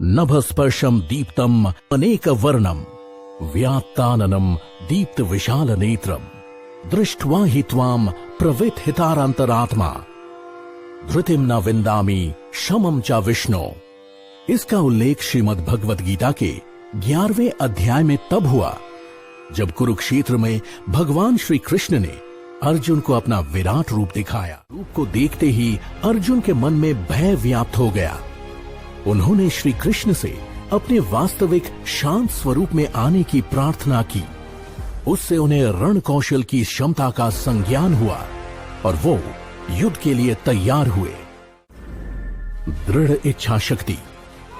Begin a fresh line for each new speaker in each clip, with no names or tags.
नभस्पर्शम दीप्तम अनेक वर्णम व्यात्ताननम दीप्त विशाल नेत्रम दृष्ट्वा हि त्वाम प्रवित हितारांतरात्मा धृतिम न विंदामि शमम च विष्णु। इसका उल्लेख श्रीमद् भगवत गीता के 11वें अध्याय में तब हुआ जब कुरुक्षेत्र में भगवान श्री कृष्ण ने अर्जुन को अपना विराट रूप दिखाया। रूप को देखते ही अर्जुन के मन में भय व्याप्त हो गया। उन्होंने श्री कृष्ण से अपने वास्तविक शांत स्वरूप में आने की प्रार्थना की। उससे उन्हें रण कौशल की क्षमता का संज्ञान हुआ और वो युद्ध के लिए तैयार हुए। दृढ़ इच्छा शक्ति,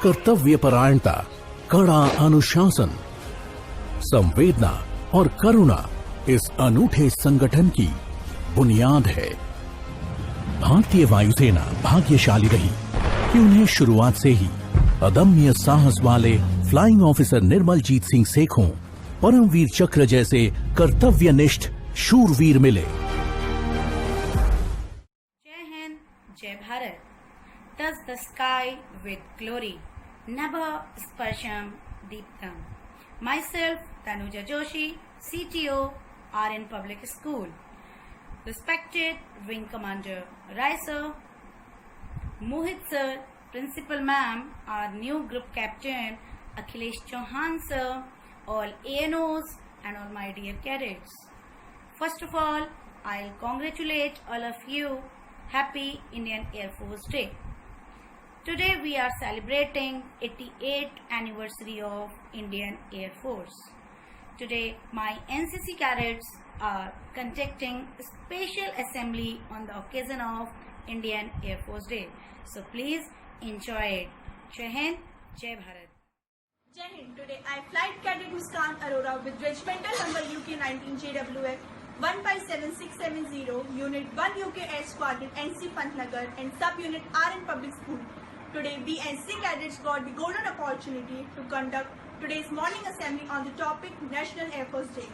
कर्तव्य परायणता, कड़ा अनुशासन, संवेदना और करुणा इस अनूठे संगठन की बुनियाद है। भारतीय वायुसेना भाग्यशाली रही कि उन्हें शुरुआत से ही अदम्य साहस वाले फ्लाइंग ऑफिसर निर्मलजीत सिंह सेखों, परमवीर चक्र जैसे कर्तव्यनिष्ठ शूरवीर मिले।
जय हिंद, जय Bharat. Touch the sky with glory. Nabha Sparsham Deeptam. Myself, Tanuja Joshi, CTO, RN Public School. Respected Wing Commander Rai Sir, Mohit Sir, Principal Ma'am, our new Group Captain Akhilesh Chauhan Sir, all ANOs and all my dear cadets. First of all, I'll congratulate all of you. Happy Indian Air Force Day. Today we are celebrating 88th anniversary of Indian Air Force. Today my NCC cadets are conducting a special assembly on the occasion of Indian Air Force Day. So please enjoy it. Jai Hind, Jai Bharat.
Jai Hind. Today I Flight Cadet Muskan Arora with regimental number UK19 JWF 157670 Unit 1 UK Air Squadron NC Pantnagar and Sub-Unit RN Public School. Today we NC cadets got the golden opportunity to conduct today's morning assembly on the topic National Air Force Day.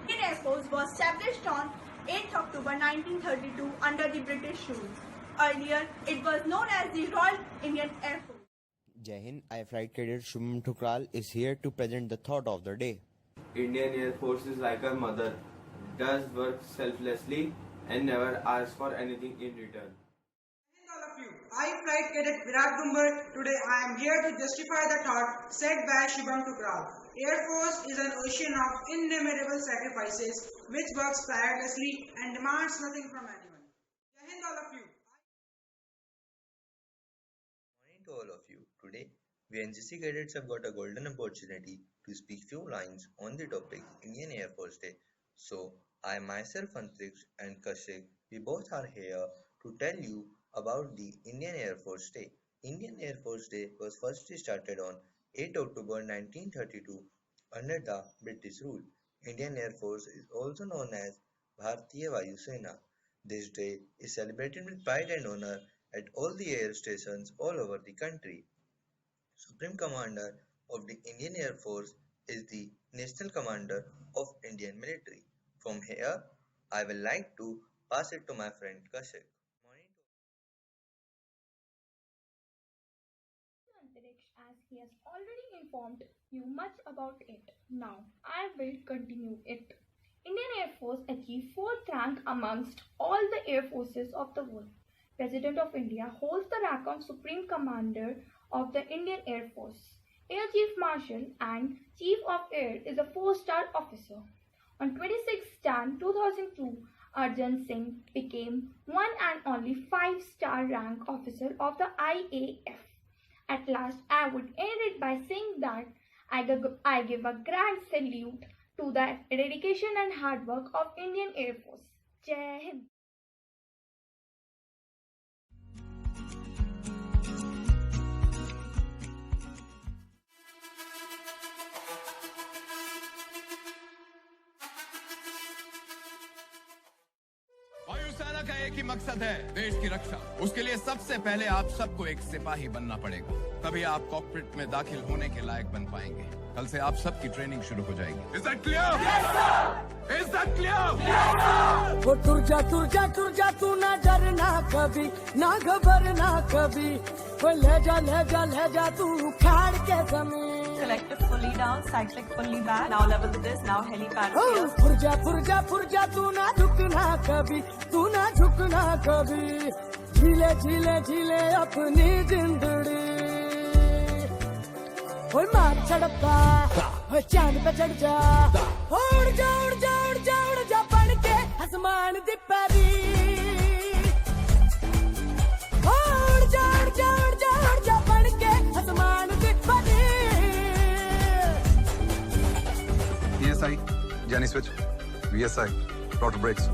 Indian Air Force was established on 8th October 1932 under the British rule. Earlier it was known as the Royal Indian Air Force.
Jai Hind, I Flight Cadet Shubham Thukral is here to present the thought of the day.
Indian Air Force is like a mother, does work selflessly and never asks for anything in return.
All of you, I Flight Cadet Virat Gumbar. Today I am here to justify the thought said by Shubham Thukral. Air Force is an ocean of innumerable sacrifices which works tirelessly and demands nothing from anyone. Jai Hind all of you.
Morning to all of you. Today, we NCC cadets have got a golden opportunity to speak few lines on the topic Indian Air Force Day. So, I myself, Antriksh and Kashik, we both are here to tell you about the Indian Air Force Day. Indian Air Force Day was first started on 8 October 1932 under the British rule. Indian Air Force is also known as Bharatiya Vayusena. This day is celebrated with pride and honor at all the air stations all over the country. Supreme Commander of the Indian Air Force is the National Commander of Indian Military. From here, I will like to pass it to my friend Kashik.
As he has already informed you much about it. Now, I will continue it. Indian Air Force achieved 4th rank amongst all the air forces of the world. President of India holds the rank of Supreme Commander of the Indian Air Force. Air Chief Marshal and Chief of Air is a 4-star officer. On 26 Jan 2002, Arjun Singh became one and only 5-star rank officer of the IAF. At last, I would end it by saying that I give a grand salute to the dedication and hard work of Indian Air Force. Jai Hind.
वायुसेना का एक ही मकसद है, देश की रक्षा। उसके लिए सबसे पहले आप सबको एक सिपाही बनना पड़ेगा, तभी आप कॉकपिट में दाखिल होने के लायक बन पाएंगे। कल से आप सबकी ट्रेनिंग शुरू हो जाएगी। Is that clear? Yes, sir. Is that clear? Yes, sir.
तुर जा तू ना डरना कभी, ना घबरना कभी। ले जा तू उखाड़ के जमीन
Collective fully down, cyclic fully back. Now level with this, now helipad here.
फुरजा तू ना झुकना कभी, तू ना झुकना कभी। झीले अपनी जिंदड़ी। ओए मार छड़पा, ओए चांद पे चढ़ जा। उड़ जा बन के आसमान दी परी। उड़ जा बन के आसमान दी परी।
ESI, Jenny switch, VSI, throttle brakes.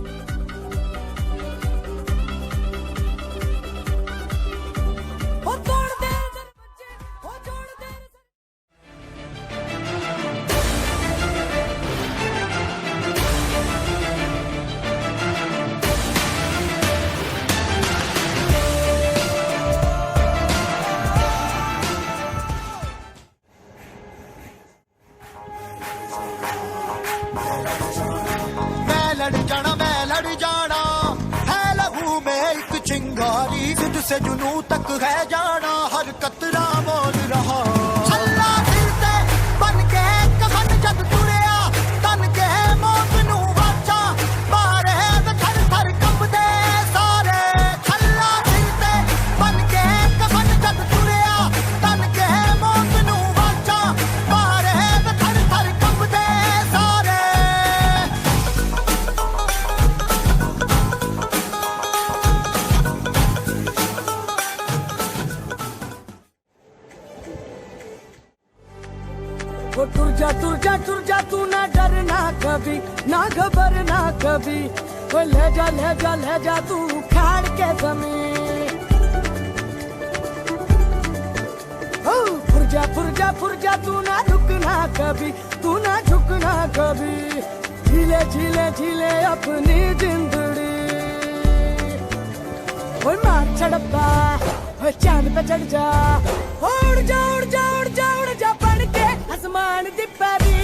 मैं लड़ जाना है लहू में एक चिंगारी जिद से जुनू तक है जाना हर कतरा बोल रहा चला फिरते बन के कफन जब तुरिया तन के मौत नू वाचा मारे थर थर कंबदे सारे चला फिरते बन के कफन जब तुरिया तन के मौत नू वाचा मारे थर थर कंबदे सारे
वो टुर जा तू ना डरना कभी ना घबरना कभी वो ले जा तू उखाड़ के जमीन फुर जा तू ना रुकना कभी तू ना झुकना कभी झीले अपनी जिंदड़ी वो मार छड़पा वो चांद पे चढ़ जा उड़ जा पड़ के आसमान दी परी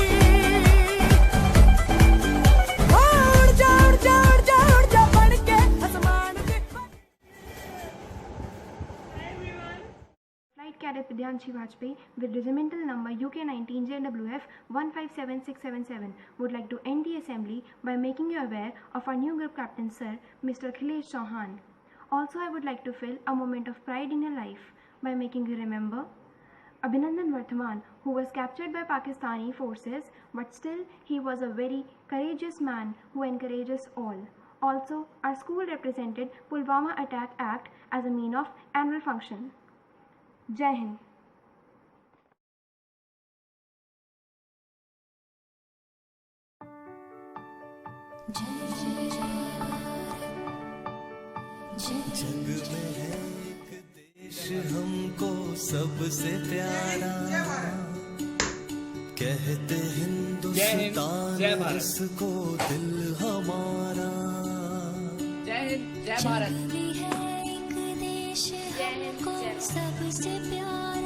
उड़ जा पड़ के आसमान दी
Flight Cadet Vidyanshi Vajpayee with regimental number UK19 JWF 157677 would like to end the assembly by making you aware of our new group captain sir, Mr. Akhilesh Chauhan. Also, I would like to fill a moment of pride in your life by making you remember Abhinandan Varthaman, who was captured by Pakistani forces, but still he was a very courageous man who encourages all. Also, our school represented Pulwama Attack Act as a mean of annual function. Jai Hind.
जग में है एक देश हमको सबसे प्यारा कहते हिंदुस्तान इसको दिल हमारा
जय हिंद जय भारत
सबसे प्यारा